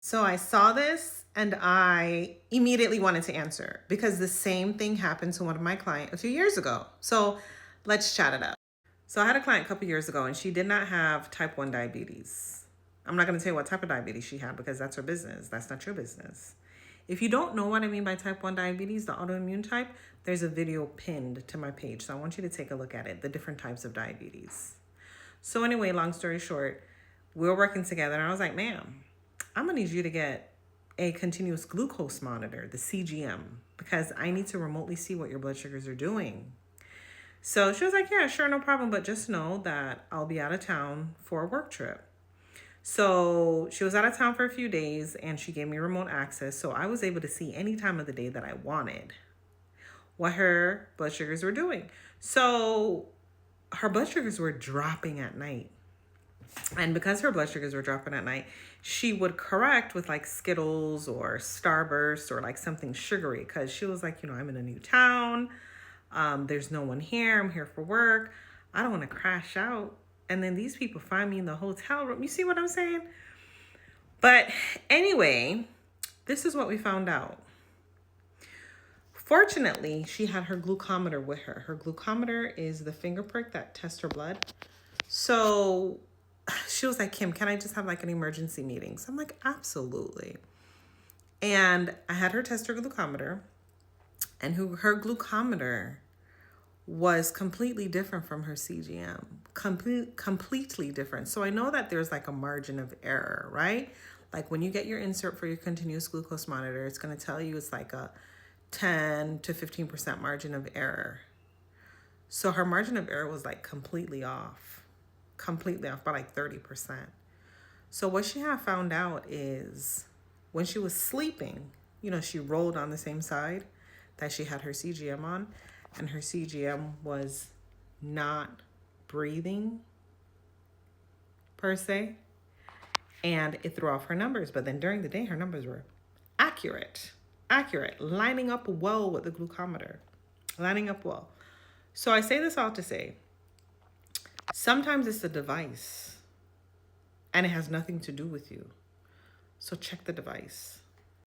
So I saw this and I immediately wanted to answer because the same thing happened to one of my clients a few years ago. So let's chat it up. So I had a client a couple years ago and she did not have type 1 diabetes. I'm not going to tell you what type of diabetes she had because that's her business. That's not your business. If you don't know what I mean by type 1 diabetes, the autoimmune type, there's a video pinned to my page. So I want you to take a look at it, the different types of diabetes. So anyway, long story short, we were working together and I was like, ma'am, I'm gonna need you to get a continuous glucose monitor, the CGM, because I need to remotely see what your blood sugars are doing. So she was like, yeah, sure, no problem. But just know that I'll be out of town for a work trip. So she was out of town for a few days and she gave me remote access. So I was able to see any time of the day that I wanted what her blood sugars were doing. So her blood sugars were dropping at night. And because her blood sugars were dropping at night, she would correct with like Skittles or Starburst or like something sugary because she was like, I'm in a new town. There's no one here. I'm here for work. I don't want to crash out. And then these people find me in the hotel room. You see what I'm saying? But anyway, this is what we found out. Fortunately, she had her glucometer with her. Her glucometer is the finger prick that tests her blood. So she was like, Kim, can I just have like an emergency meeting? So I'm like, absolutely. And I had her test her glucometer, and her glucometer was completely different from her CGM. Completely different. So I know that there's like a margin of error, right? Like when you get your insert for your continuous glucose monitor, it's going to tell you it's like a 10 to 15% margin of error. So her margin of error was like completely off by like 30%. So what she had found out is when she was sleeping, she rolled on the same side that she had her CGM on, and her CGM was not breathing per se, and it threw off her numbers. But then during the day, her numbers were accurate, lining up well with the glucometer, lining up well. So I say this all to say, sometimes it's the device and it has nothing to do with you. So check the device.